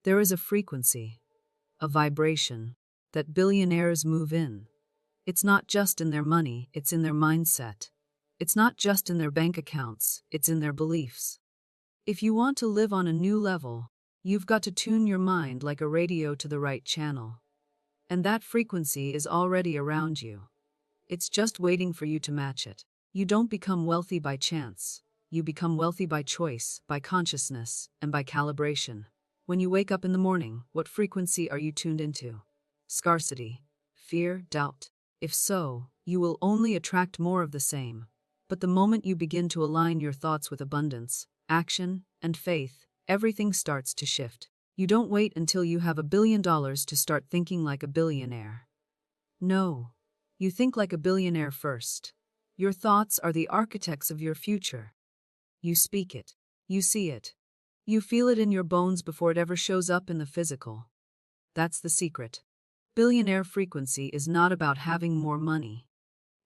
There is a frequency, a vibration, that billionaires move in. It's not just in their money, it's in their mindset. It's not just in their bank accounts, it's in their beliefs. If you want to live on a new level, you've got to tune your mind like a radio to the right channel. And that frequency is already around you. It's just waiting for you to match it. You don't become wealthy by chance. You become wealthy by choice, by consciousness, and by calibration. When you wake up in the morning, what frequency are you tuned into? Scarcity, fear, doubt. If so, you will only attract more of the same. But the moment you begin to align your thoughts with abundance, action, and faith, everything starts to shift. You don't wait until you have $1 billion to start thinking like a billionaire. No, you think like a billionaire first. Your thoughts are the architects of your future. You speak it. You see it. You feel it in your bones before it ever shows up in the physical. That's the secret. Billionaire frequency is not about having more money.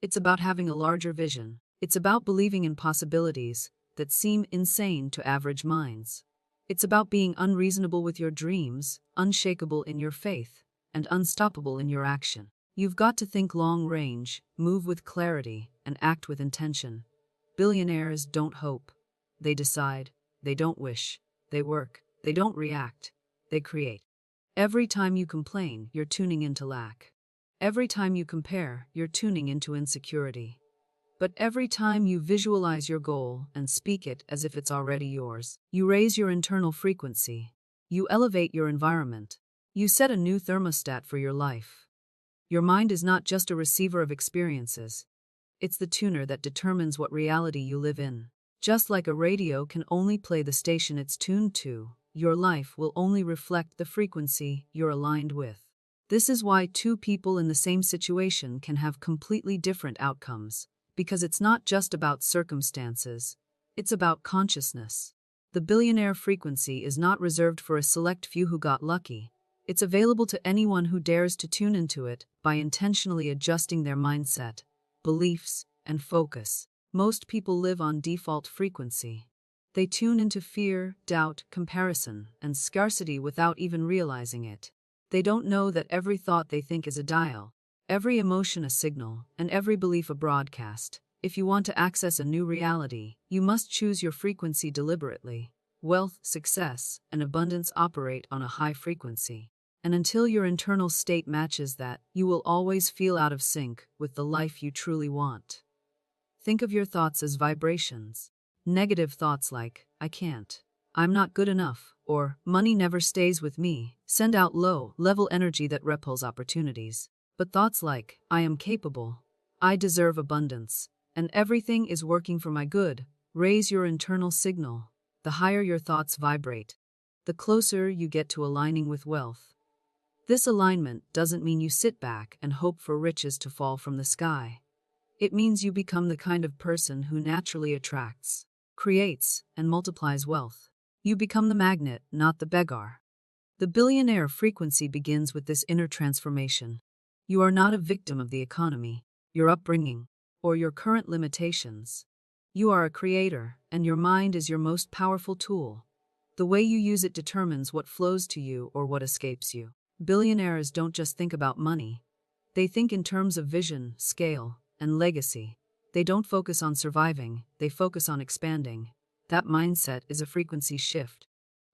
It's about having a larger vision. It's about believing in possibilities that seem insane to average minds. It's about being unreasonable with your dreams, unshakable in your faith, and unstoppable in your action. You've got to think long range, move with clarity, and act with intention. Billionaires don't hope. They decide. They don't wish. They work. They don't react. They create. Every time you complain, you're tuning into lack. Every time you compare, you're tuning into insecurity. But every time you visualize your goal and speak it as if it's already yours, you raise your internal frequency. You elevate your environment. You set a new thermostat for your life. Your mind is not just a receiver of experiences. It's the tuner that determines what reality you live in. Just like a radio can only play the station it's tuned to, your life will only reflect the frequency you're aligned with. This is why two people in the same situation can have completely different outcomes, because it's not just about circumstances, it's about consciousness. The billionaire frequency is not reserved for a select few who got lucky. It's available to anyone who dares to tune into it by intentionally adjusting their mindset, beliefs, and focus. Most people live on default frequency. They tune into fear, doubt, comparison, and scarcity without even realizing it. They don't know that every thought they think is a dial, every emotion a signal, and every belief a broadcast. If you want to access a new reality, you must choose your frequency deliberately. Wealth, success, and abundance operate on a high frequency. And until your internal state matches that, you will always feel out of sync with the life you truly want. Think of your thoughts as vibrations. Negative thoughts like, I can't, I'm not good enough, or money never stays with me, send out low-level energy that repels opportunities. But thoughts like, I am capable, I deserve abundance, and everything is working for my good, raise your internal signal. The higher your thoughts vibrate, the closer you get to aligning with wealth. This alignment doesn't mean you sit back and hope for riches to fall from the sky. It means you become the kind of person who naturally attracts, creates, and multiplies wealth. You become the magnet, not the beggar. The billionaire frequency begins with this inner transformation. You are not a victim of the economy, your upbringing, or your current limitations. You are a creator, and your mind is your most powerful tool. The way you use it determines what flows to you or what escapes you. Billionaires don't just think about money. They think in terms of vision, scale, and legacy. They don't focus on surviving, they focus on expanding. That mindset is a frequency shift.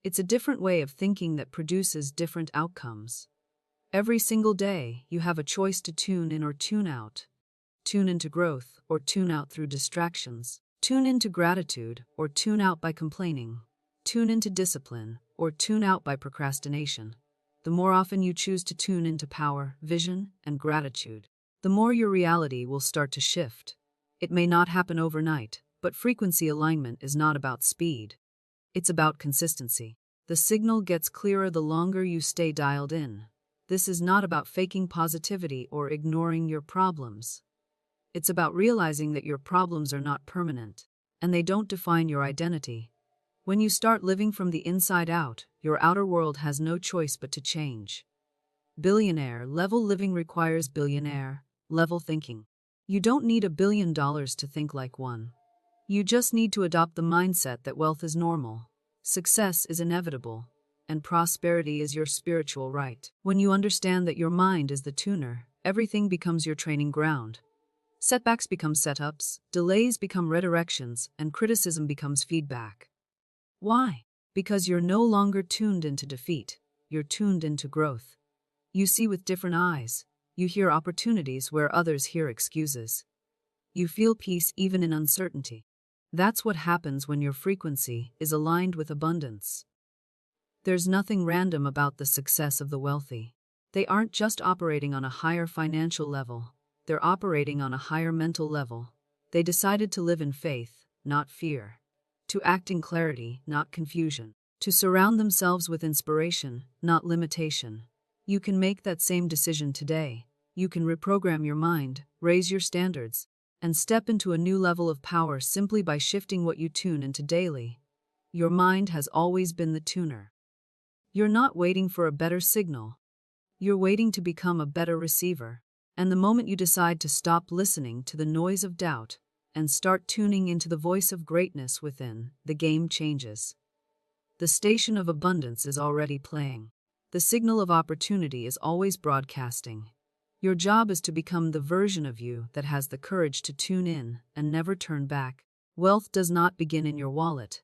It's a different way of thinking that produces different outcomes. Every single day, you have a choice to tune in or tune out. Tune into growth or tune out through distractions. Tune into gratitude or tune out by complaining. Tune into discipline or tune out by procrastination. The more often you choose to tune into power, vision, and gratitude, the more your reality will start to shift. It may not happen overnight, but frequency alignment is not about speed. It's about consistency. The signal gets clearer the longer you stay dialed in. This is not about faking positivity or ignoring your problems. It's about realizing that your problems are not permanent, and they don't define your identity. When you start living from the inside out, your outer world has no choice but to change. Billionaire-level living requires billionaire-level thinking. You don't need $1 billion to think like one. You just need to adopt the mindset that wealth is normal, success is inevitable, and prosperity is your spiritual right. When you understand that your mind is the tuner, everything becomes your training ground. Setbacks become setups, delays become redirections, and criticism becomes feedback. Why? Because you're no longer tuned into defeat, you're tuned into growth. You see with different eyes. You hear opportunities where others hear excuses. You feel peace even in uncertainty. That's what happens when your frequency is aligned with abundance. There's nothing random about the success of the wealthy. They aren't just operating on a higher financial level, they're operating on a higher mental level. They decided to live in faith, not fear. To act in clarity, not confusion. To surround themselves with inspiration, not limitation. You can make that same decision today. You can reprogram your mind, raise your standards, and step into a new level of power simply by shifting what you tune into daily. Your mind has always been the tuner. You're not waiting for a better signal. You're waiting to become a better receiver. And the moment you decide to stop listening to the noise of doubt and start tuning into the voice of greatness within, the game changes. The station of abundance is already playing. The signal of opportunity is always broadcasting. Your job is to become the version of you that has the courage to tune in and never turn back. Wealth does not begin in your wallet.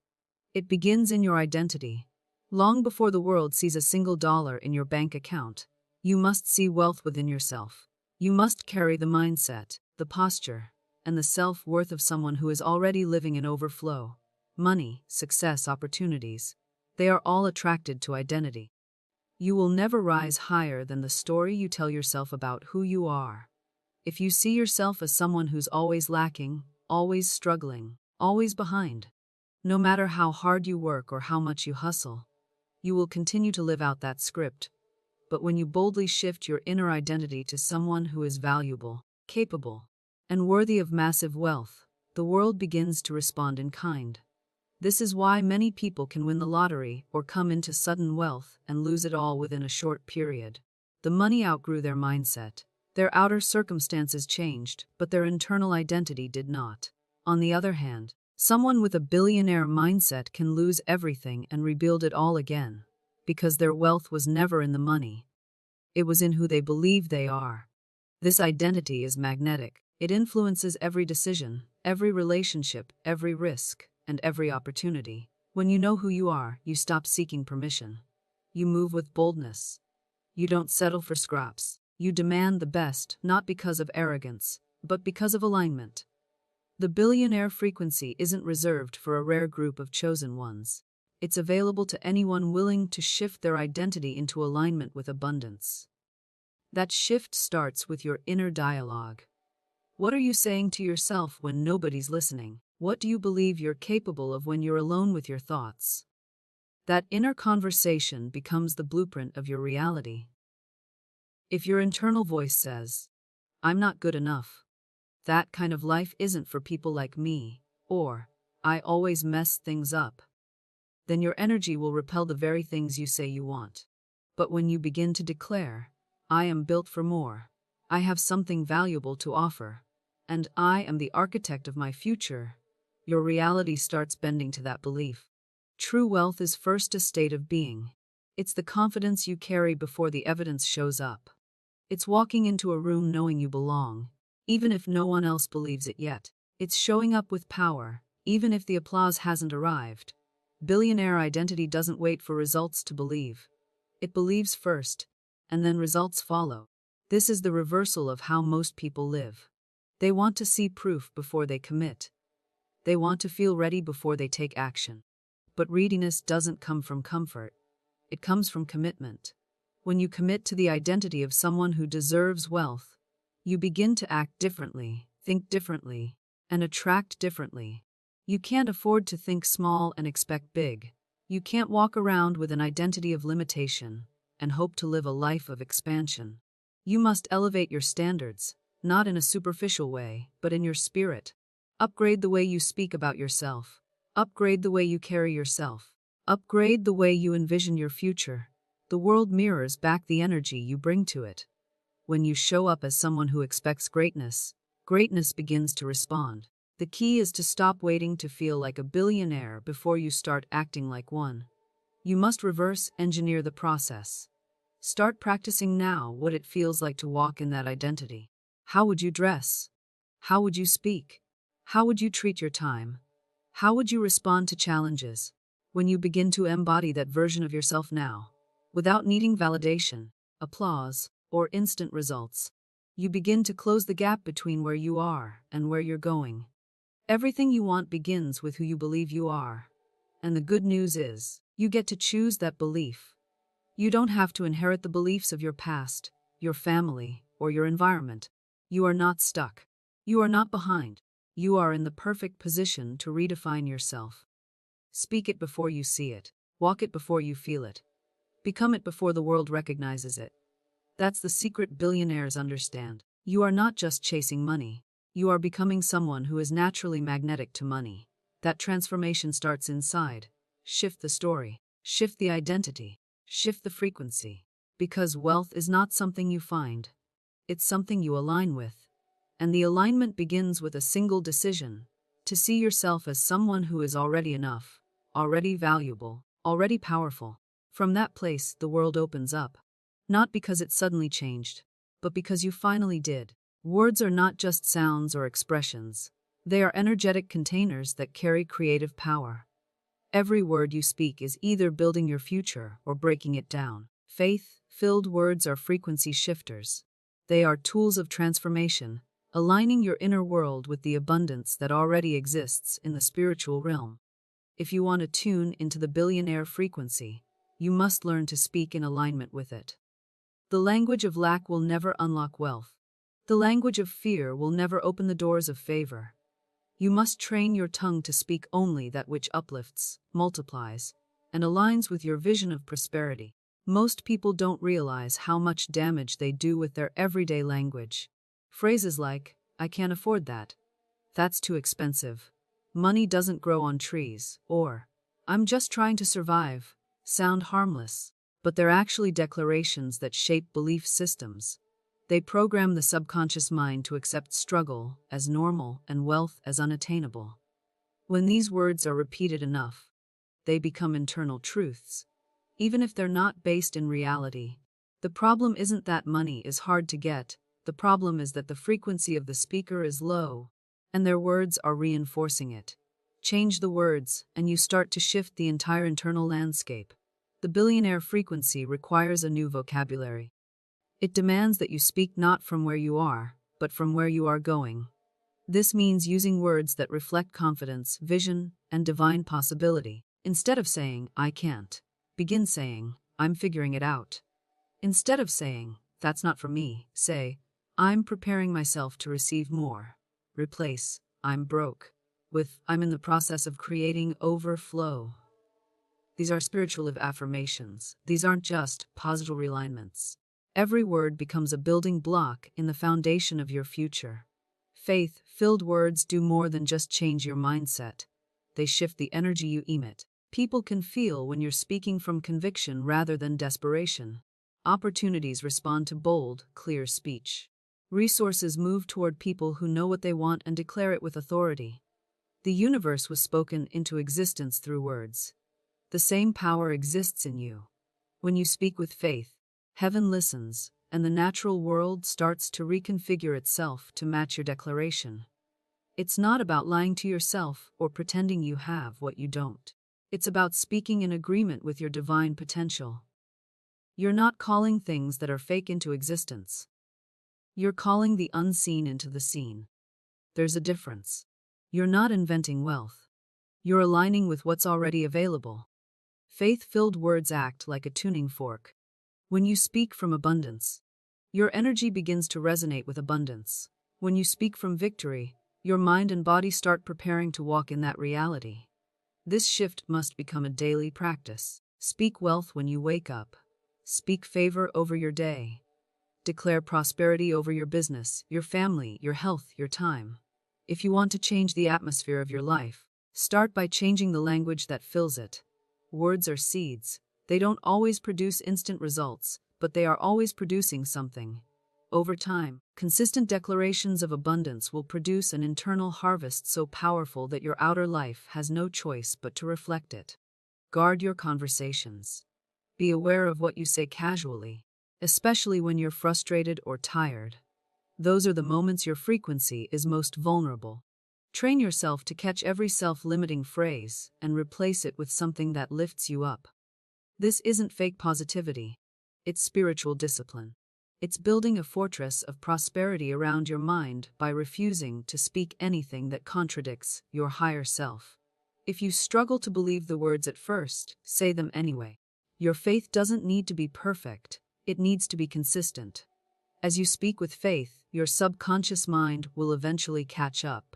It begins in your identity. Long before the world sees a single dollar in your bank account, you must see wealth within yourself. You must carry the mindset, the posture, and the self-worth of someone who is already living in overflow. Money, success, opportunities, they are all attracted to identity. You will never rise higher than the story you tell yourself about who you are. If you see yourself as someone who's always lacking, always struggling, always behind, no matter how hard you work or how much you hustle, you will continue to live out that script. But when you boldly shift your inner identity to someone who is valuable, capable, and worthy of massive wealth, the world begins to respond in kind. This is why many people can win the lottery or come into sudden wealth and lose it all within a short period. The money outgrew their mindset. Their outer circumstances changed, but their internal identity did not. On the other hand, someone with a billionaire mindset can lose everything and rebuild it all again, because their wealth was never in the money. It was in who they believe they are. This identity is magnetic. It influences every decision, every relationship, every risk, and every opportunity. When you know who you are, you stop seeking permission. You move with boldness. You don't settle for scraps. You demand the best, not because of arrogance, but because of alignment. The billionaire frequency isn't reserved for a rare group of chosen ones. It's available to anyone willing to shift their identity into alignment with abundance. That shift starts with your inner dialogue. What are you saying to yourself when nobody's listening? What do you believe you're capable of when you're alone with your thoughts? That inner conversation becomes the blueprint of your reality. If your internal voice says, "I'm not good enough," that kind of life isn't for people like me, or "I always mess things up," then your energy will repel the very things you say you want. But when you begin to declare, "I am built for more, I have something valuable to offer, and I am the architect of my future," your reality starts bending to that belief. True wealth is first a state of being. It's the confidence you carry before the evidence shows up. It's walking into a room knowing you belong, even if no one else believes it yet. It's showing up with power, even if the applause hasn't arrived. Billionaire identity doesn't wait for results to believe. It believes first, and then results follow. This is the reversal of how most people live. They want to see proof before they commit. They want to feel ready before they take action. But readiness doesn't come from comfort. It comes from commitment. When you commit to the identity of someone who deserves wealth, you begin to act differently, think differently, and attract differently. You can't afford to think small and expect big. You can't walk around with an identity of limitation and hope to live a life of expansion. You must elevate your standards, not in a superficial way, but in your spirit. Upgrade the way you speak about yourself. Upgrade the way you carry yourself. Upgrade the way you envision your future. The world mirrors back the energy you bring to it. When you show up as someone who expects greatness, greatness begins to respond. The key is to stop waiting to feel like a billionaire before you start acting like one. You must reverse engineer the process. Start practicing now what it feels like to walk in that identity. How would you dress? How would you speak? How would you treat your time? How would you respond to challenges? When you begin to embody that version of yourself now, without needing validation, applause, or instant results, you begin to close the gap between where you are and where you're going. Everything you want begins with who you believe you are. And the good news is, you get to choose that belief. You don't have to inherit the beliefs of your past, your family, or your environment. You are not stuck. You are not behind. You are in the perfect position to redefine yourself. Speak it before you see it. Walk it before you feel it. Become it before the world recognizes it. That's the secret billionaires understand. You are not just chasing money. You are becoming someone who is naturally magnetic to money. That transformation starts inside. Shift the story. Shift the identity. Shift the frequency. Because wealth is not something you find. It's something you align with. And the alignment begins with a single decision: to see yourself as someone who is already enough, already valuable, already powerful. From that place, the world opens up. Not because it suddenly changed, but because you finally did. Words are not just sounds or expressions. They are energetic containers that carry creative power. Every word you speak is either building your future or breaking it down. Faith-filled words are frequency shifters. They are tools of transformation, aligning your inner world with the abundance that already exists in the spiritual realm. If you want to tune into the billionaire frequency, you must learn to speak in alignment with it. The language of lack will never unlock wealth. The language of fear will never open the doors of favor. You must train your tongue to speak only that which uplifts, multiplies, and aligns with your vision of prosperity. Most people don't realize how much damage they do with their everyday language. Phrases like, "I can't afford that," "That's too expensive," "Money doesn't grow on trees," or "I'm just trying to survive," sound harmless, but they're actually declarations that shape belief systems. They program the subconscious mind to accept struggle as normal and wealth as unattainable. When these words are repeated enough, they become internal truths, even if they're not based in reality. The problem isn't that money is hard to get. The problem is that the frequency of the speaker is low, and their words are reinforcing it. Change the words, and you start to shift the entire internal landscape. The billionaire frequency requires a new vocabulary. It demands that you speak not from where you are, but from where you are going. This means using words that reflect confidence, vision, and divine possibility. Instead of saying, "I can't," begin saying, "I'm figuring it out." Instead of saying, "That's not for me," say, "I'm preparing myself to receive more." Replace, "I'm broke," with, "I'm in the process of creating overflow." These are spiritual affirmations. These aren't just positive realignments. Every word becomes a building block in the foundation of your future. Faith-filled words do more than just change your mindset. They shift the energy you emit. People can feel when you're speaking from conviction rather than desperation. Opportunities respond to bold, clear speech. Resources move toward people who know what they want and declare it with authority. The universe was spoken into existence through words. The same power exists in you. When you speak with faith, heaven listens, and the natural world starts to reconfigure itself to match your declaration. It's not about lying to yourself or pretending you have what you don't. It's about speaking in agreement with your divine potential. You're not calling things that are fake into existence. You're calling the unseen into the seen. There's a difference. You're not inventing wealth. You're aligning with what's already available. Faith-filled words act like a tuning fork. When you speak from abundance, your energy begins to resonate with abundance. When you speak from victory, your mind and body start preparing to walk in that reality. This shift must become a daily practice. Speak wealth when you wake up. Speak favor over your day. Declare prosperity over your business, your family, your health, your time. If you want to change the atmosphere of your life, start by changing the language that fills it. Words are seeds. They don't always produce instant results, but they are always producing something. Over time, consistent declarations of abundance will produce an internal harvest so powerful that your outer life has no choice but to reflect it. Guard your conversations. Be aware of what you say casually, especially when you're frustrated or tired. Those are the moments your frequency is most vulnerable. Train yourself to catch every self-limiting phrase and replace it with something that lifts you up. This isn't fake positivity. It's spiritual discipline. It's building a fortress of prosperity around your mind by refusing to speak anything that contradicts your higher self. If you struggle to believe the words at first, say them anyway. Your faith doesn't need to be perfect. It needs to be consistent. As you speak with faith, your subconscious mind will eventually catch up.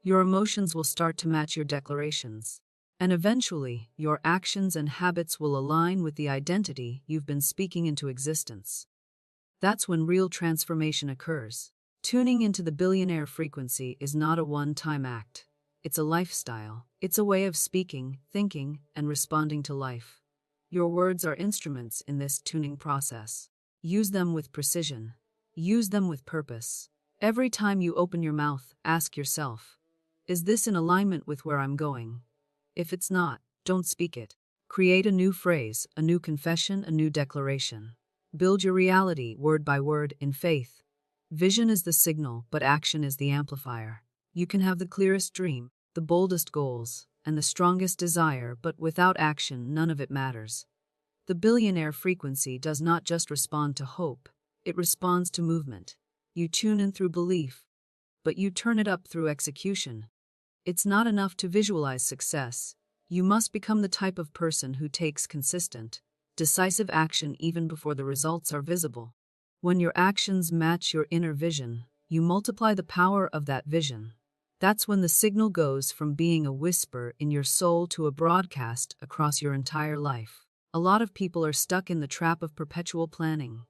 Your emotions will start to match your declarations. And eventually, your actions and habits will align with the identity you've been speaking into existence. That's when real transformation occurs. Tuning into the billionaire frequency is not a one-time act. It's a lifestyle. It's a way of speaking, thinking, and responding to life. Your words are instruments in this tuning process. Use them with precision. Use them with purpose. Every time you open your mouth, ask yourself, is this in alignment with where I'm going? If it's not, don't speak it. Create a new phrase, a new confession, a new declaration. Build your reality word by word in faith. Vision is the signal, but action is the amplifier. You can have the clearest dream, the boldest goals, and the strongest desire, but without action, none of it matters. The billionaire frequency does not just respond to hope, it responds to movement. You tune in through belief, but you turn it up through execution. It's not enough to visualize success. You must become the type of person who takes consistent, decisive action even before the results are visible. When your actions match your inner vision, you multiply the power of that vision. That's when the signal goes from being a whisper in your soul to a broadcast across your entire life. A lot of people are stuck in the trap of perpetual planning.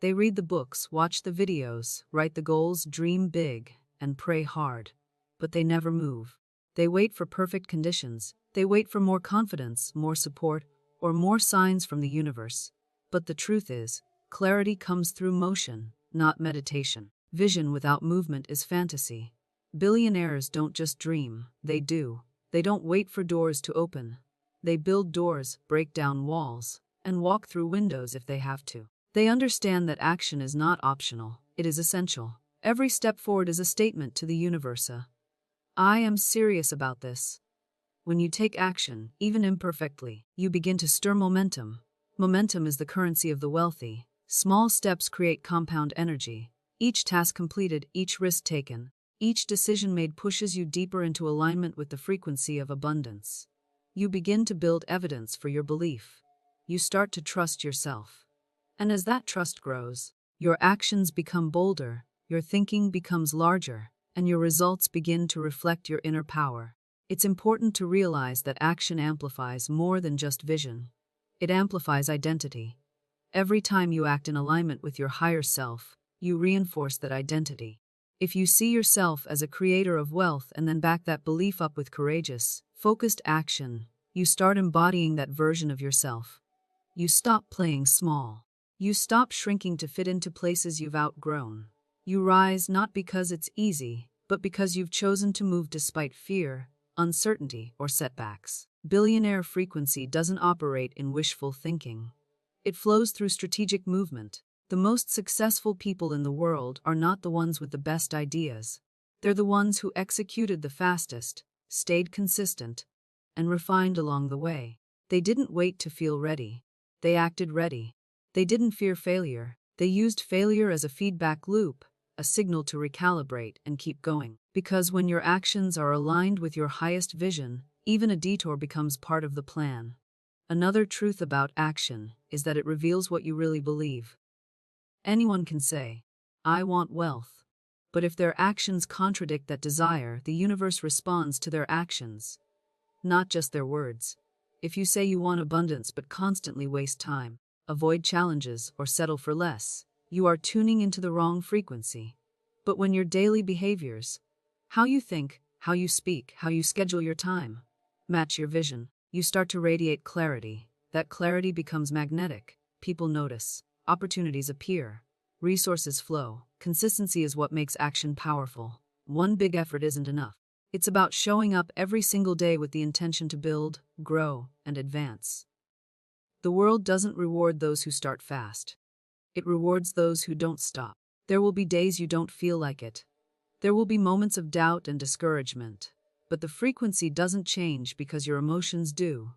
They read the books, watch the videos, write the goals, dream big, and pray hard. But they never move. They wait for perfect conditions. They wait for more confidence, more support, or more signs from the universe. But the truth is, clarity comes through motion, not meditation. Vision without movement is fantasy. Billionaires don't just dream, they do. They don't wait for doors to open. They build doors, break down walls, and walk through windows if they have to. They understand that action is not optional, it is essential. Every step forward is a statement to the universe. I am serious about this. When you take action, even imperfectly, you begin to stir momentum. Momentum is the currency of the wealthy. Small steps create compound energy. Each task completed, each risk taken, each decision made pushes you deeper into alignment with the frequency of abundance. You begin to build evidence for your belief. You start to trust yourself. And as that trust grows, your actions become bolder, your thinking becomes larger, and your results begin to reflect your inner power. It's important to realize that action amplifies more than just vision. It amplifies identity. Every time you act in alignment with your higher self, you reinforce that identity. If you see yourself as a creator of wealth and then back that belief up with courageous, focused action, you start embodying that version of yourself. You stop playing small. You stop shrinking to fit into places you've outgrown. You rise not because it's easy, but because you've chosen to move despite fear, uncertainty, or setbacks. Billionaire frequency doesn't operate in wishful thinking. It flows through strategic movement. The most successful people in the world are not the ones with the best ideas. They're the ones who executed the fastest, stayed consistent, and refined along the way. They didn't wait to feel ready. They acted ready. They didn't fear failure. They used failure as a feedback loop, a signal to recalibrate and keep going. Because when your actions are aligned with your highest vision, even a detour becomes part of the plan. Another truth about action is that it reveals what you really believe. Anyone can say, I want wealth. But if their actions contradict that desire, the universe responds to their actions, not just their words. If you say you want abundance but constantly waste time, avoid challenges, or settle for less, you are tuning into the wrong frequency. But when your daily behaviors, how you think, how you speak, how you schedule your time, match your vision, you start to radiate clarity. That clarity becomes magnetic. People notice. Opportunities appear. Resources flow. Consistency is what makes action powerful. One big effort isn't enough. It's about showing up every single day with the intention to build, grow, and advance. The world doesn't reward those who start fast. It rewards those who don't stop. There will be days you don't feel like it. There will be moments of doubt and discouragement. But the frequency doesn't change because your emotions do.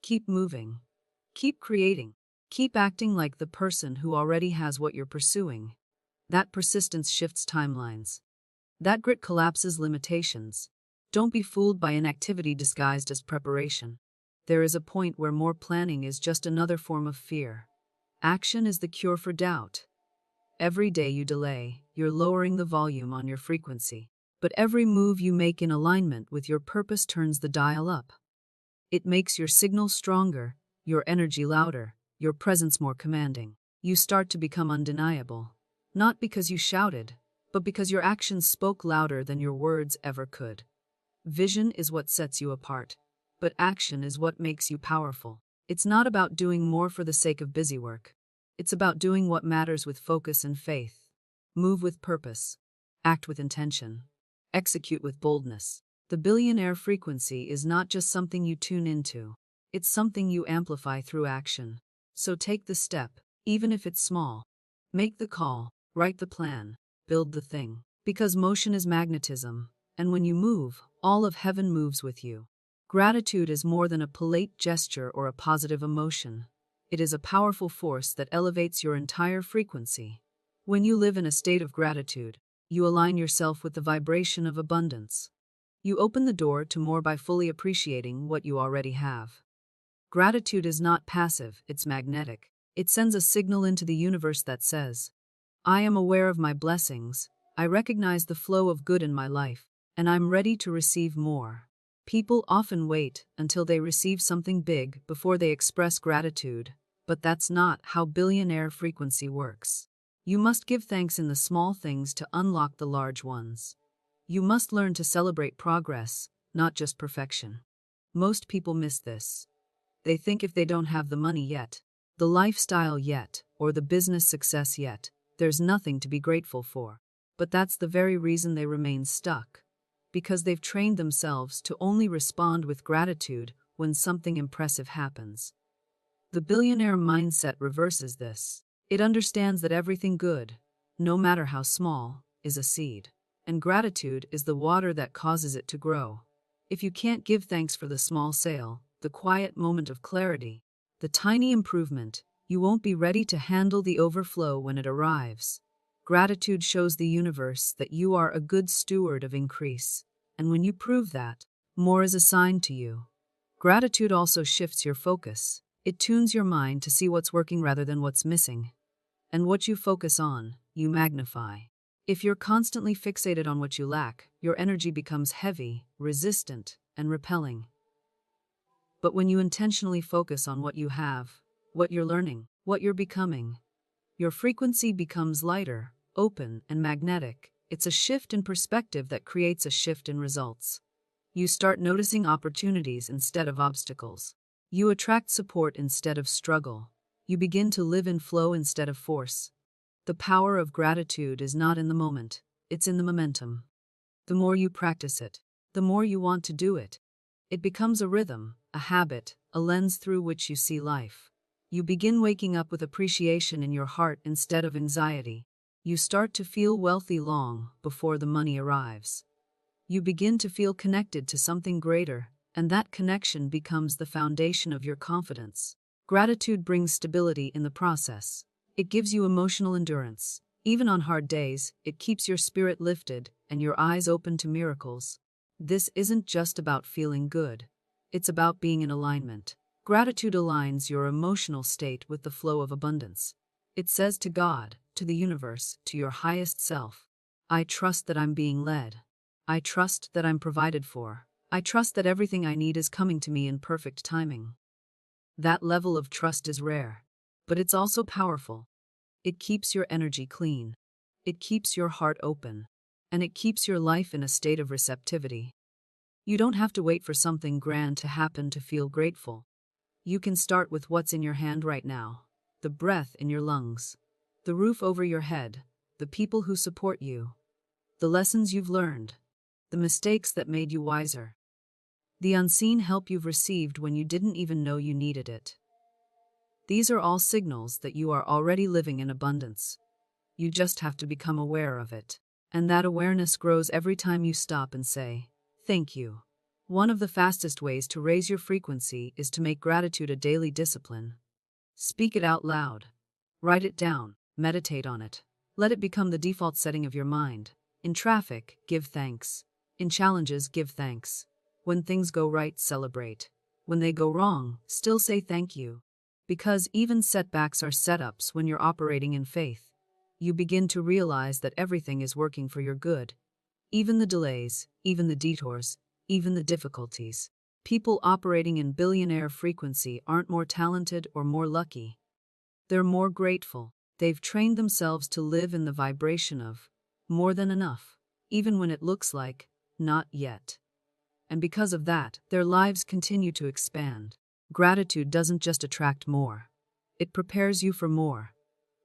Keep moving. Keep creating. Keep acting like the person who already has what you're pursuing. That persistence shifts timelines. That grit collapses limitations. Don't be fooled by inactivity disguised as preparation. There is a point where more planning is just another form of fear. Action is the cure for doubt. Every day you delay, you're lowering the volume on your frequency. But every move you make in alignment with your purpose turns the dial up. It makes your signal stronger, your energy louder, your presence more commanding. You start to become undeniable. Not because you shouted, but because your actions spoke louder than your words ever could. Vision is what sets you apart, but action is what makes you powerful. It's not about doing more for the sake of busy work. It's about doing what matters with focus and faith. Move with purpose. Act with intention. Execute with boldness. The billionaire frequency is not just something you tune into. It's something you amplify through action. So take the step, even if it's small. Make the call, write the plan, build the thing. Because motion is magnetism, and when you move, all of heaven moves with you. Gratitude is more than a polite gesture or a positive emotion. It is a powerful force that elevates your entire frequency. When you live in a state of gratitude, you align yourself with the vibration of abundance. You open the door to more by fully appreciating what you already have. Gratitude is not passive, it's magnetic. It sends a signal into the universe that says, I am aware of my blessings, I recognize the flow of good in my life, and I'm ready to receive more. People often wait until they receive something big before they express gratitude, but that's not how billionaire frequency works. You must give thanks in the small things to unlock the large ones. You must learn to celebrate progress, not just perfection. Most people miss this. They think if they don't have the money yet, the lifestyle yet, or the business success yet, there's nothing to be grateful for. But that's the very reason they remain stuck. Because they've trained themselves to only respond with gratitude when something impressive happens. The billionaire mindset reverses this. It understands that everything good, no matter how small, is a seed. And gratitude is the water that causes it to grow. If you can't give thanks for the small sale, the quiet moment of clarity, the tiny improvement, you won't be ready to handle the overflow when it arrives. Gratitude shows the universe that you are a good steward of increase. And when you prove that, more is assigned to you. Gratitude also shifts your focus. It tunes your mind to see what's working rather than what's missing. And what you focus on, you magnify. If you're constantly fixated on what you lack, your energy becomes heavy, resistant, and repelling. But when you intentionally focus on what you have, what you're learning, what you're becoming, your frequency becomes lighter, open, and magnetic. It's a shift in perspective that creates a shift in results. You start noticing opportunities instead of obstacles. You attract support instead of struggle. You begin to live in flow instead of force. The power of gratitude is not in the moment, it's in the momentum. The more you practice it, the more you want to do it. It becomes a rhythm, a habit, a lens through which you see life. You begin waking up with appreciation in your heart instead of anxiety. You start to feel wealthy long before the money arrives. You begin to feel connected to something greater, and that connection becomes the foundation of your confidence. Gratitude brings stability in the process. It gives you emotional endurance. Even on hard days, it keeps your spirit lifted and your eyes open to miracles. This isn't just about feeling good. It's about being in alignment. Gratitude aligns your emotional state with the flow of abundance. It says to God, to the universe, to your highest self, I trust that I'm being led. I trust that I'm provided for. I trust that everything I need is coming to me in perfect timing. That level of trust is rare, but it's also powerful. It keeps your energy clean. It keeps your heart open. And it keeps your life in a state of receptivity. You don't have to wait for something grand to happen to feel grateful. You can start with what's in your hand right now. The breath in your lungs. The roof over your head. The people who support you. The lessons you've learned. the mistakes that made you wiser, the unseen help you've received when you didn't even know you needed it. These are all signals that you are already living in abundance. You just have to become aware of it. And that awareness grows every time you stop and say, "Thank you." One of the fastest ways to raise your frequency is to make gratitude a daily discipline. Speak it out loud. Write it down. Meditate on it. Let it become the default setting of your mind. In traffic, give thanks. In challenges, give thanks. When things go right, celebrate. When they go wrong, still say thank you. Because even setbacks are setups when you're operating in faith. You begin to realize that everything is working for your good. Even the delays, even the detours, even the difficulties. People operating in billionaire frequency aren't more talented or more lucky. They're more grateful. They've trained themselves to live in the vibration of more than enough, even when it looks like not yet. And because of that, their lives continue to expand. Gratitude doesn't just attract more. It prepares you for more.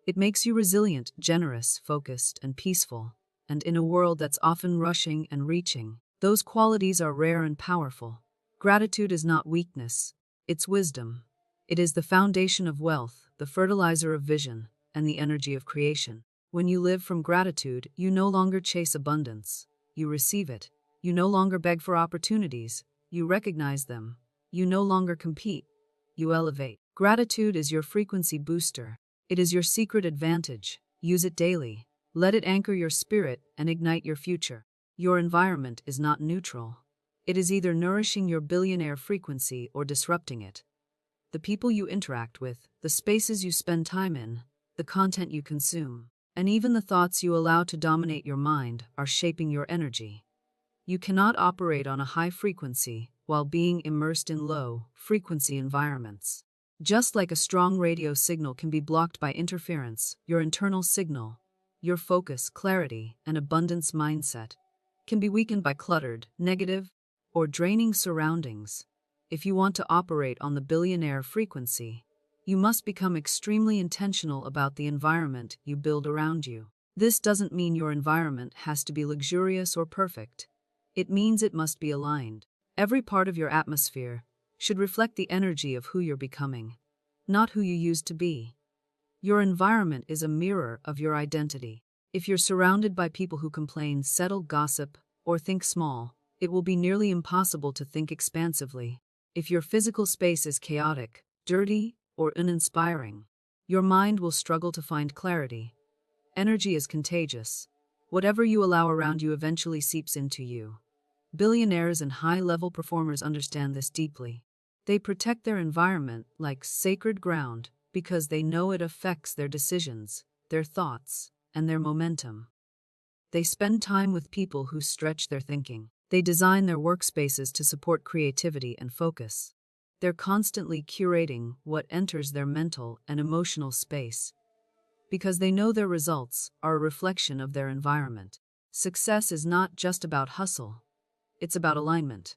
It makes you resilient, generous, focused, and peaceful. And in a world that's often rushing and reaching, those qualities are rare and powerful. Gratitude is not weakness, it's wisdom. It is the foundation of wealth, the fertilizer of vision, and the energy of creation. When you live from gratitude, you no longer chase abundance. You receive it. You no longer beg for opportunities. You recognize them. You no longer compete. You elevate. Gratitude is your frequency booster. It is your secret advantage. Use it daily. Let it anchor your spirit and ignite your future. Your environment is not neutral. It is either nourishing your billionaire frequency or disrupting it. The people you interact with, the spaces you spend time in, the content you consume, and even the thoughts you allow to dominate your mind are shaping your energy. You cannot operate on a high frequency while being immersed in low-frequency environments. Just like a strong radio signal can be blocked by interference, your internal signal, your focus, clarity, and abundance mindset, can be weakened by cluttered, negative, or draining surroundings. If you want to operate on the billionaire frequency, you must become extremely intentional about the environment you build around you. This doesn't mean your environment has to be luxurious or perfect. It means it must be aligned. Every part of your atmosphere should reflect the energy of who you're becoming, not who you used to be. Your environment is a mirror of your identity. If you're surrounded by people who complain, settle, gossip, or think small, it will be nearly impossible to think expansively. If your physical space is chaotic, dirty, or uninspiring, your mind will struggle to find clarity. Energy is contagious. Whatever you allow around you eventually seeps into you. Billionaires and high-level performers understand this deeply. They protect their environment like sacred ground because they know it affects their decisions, their thoughts, and their momentum. They spend time with people who stretch their thinking. They design their workspaces to support creativity and focus. They're constantly curating what enters their mental and emotional space because they know their results are a reflection of their environment. Success is not just about hustle. It's about alignment.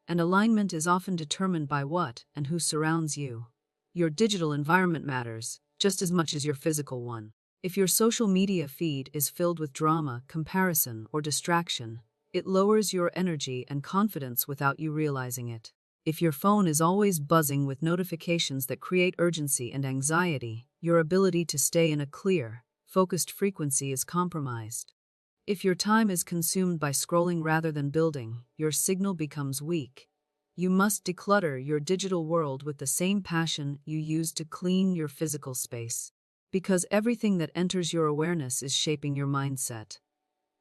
And alignment is often determined by what and who surrounds you. Your digital environment matters just as much as your physical one. If your social media feed is filled with drama, comparison, or distraction, it lowers your energy and confidence without you realizing it. If your phone is always buzzing with notifications that create urgency and anxiety, your ability to stay in a clear, focused frequency is compromised. If your time is consumed by scrolling rather than building, your signal becomes weak. You must declutter your digital world with the same passion you use to clean your physical space. Because everything that enters your awareness is shaping your mindset.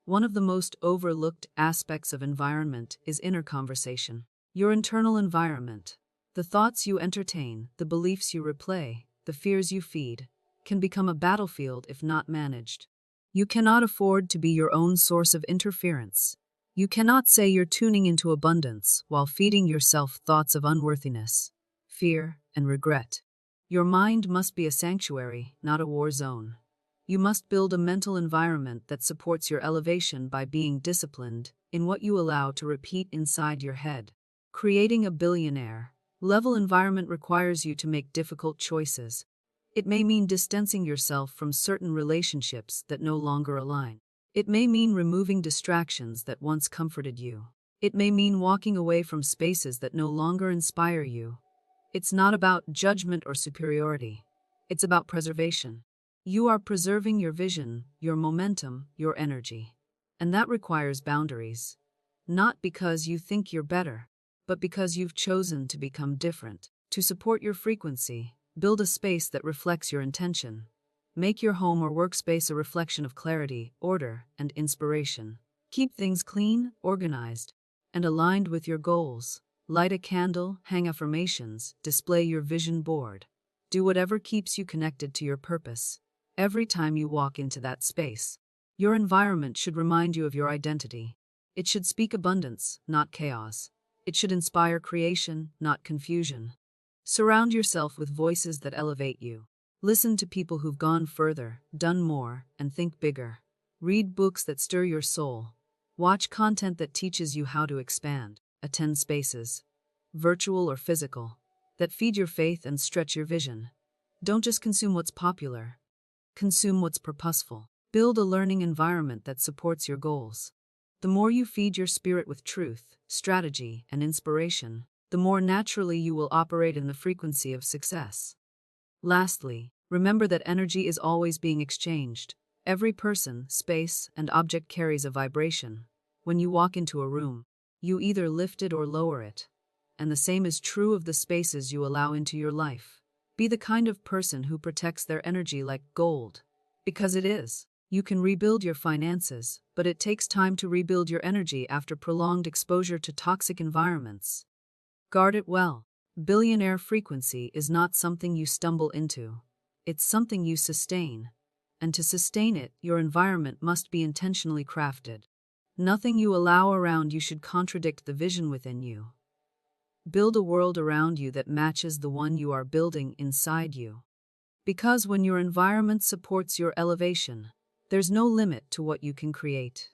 One of the most overlooked aspects of environment is inner conversation. Your internal environment, the thoughts you entertain, the beliefs you replay, the fears you feed, can become a battlefield if not managed. You cannot afford to be your own source of interference. You cannot say you're tuning into abundance while feeding yourself thoughts of unworthiness, fear, and regret. Your mind must be a sanctuary, not a war zone. You must build a mental environment that supports your elevation by being disciplined in what you allow to repeat inside your head. Creating a billionaire-level environment requires you to make difficult choices. It may mean distancing yourself from certain relationships that no longer align. It may mean removing distractions that once comforted you. It may mean walking away from spaces that no longer inspire you. It's not about judgment or superiority. It's about preservation. You are preserving your vision, your momentum, your energy. And that requires boundaries. Not because you think you're better, but because you've chosen to become different. To support your frequency, build a space that reflects your intention. Make your home or workspace a reflection of clarity, order, and inspiration. Keep things clean, organized, and aligned with your goals. Light a candle, hang affirmations, display your vision board. Do whatever keeps you connected to your purpose. Every time you walk into that space, your environment should remind you of your identity. It should speak abundance, not chaos. It should inspire creation, not confusion. Surround yourself with voices that elevate you. Listen to people who've gone further, done more, and think bigger. Read books that stir your soul. Watch content that teaches you how to expand. Attend spaces, virtual or physical, that feed your faith and stretch your vision. Don't just consume what's popular. Consume what's purposeful. Build a learning environment that supports your goals. The more you feed your spirit with truth, strategy, and inspiration, the more naturally you will operate in the frequency of success. Lastly, remember that energy is always being exchanged. Every person, space, and object carries a vibration. When you walk into a room, you either lift it or lower it. And the same is true of the spaces you allow into your life. Be the kind of person who protects their energy like gold. Because it is. You can rebuild your finances, but it takes time to rebuild your energy after prolonged exposure to toxic environments. Guard it well. Billionaire frequency is not something you stumble into. It's something you sustain. And to sustain it, your environment must be intentionally crafted. Nothing you allow around you should contradict the vision within you. Build a world around you that matches the one you are building inside you. Because when your environment supports your elevation, there's no limit to what you can create.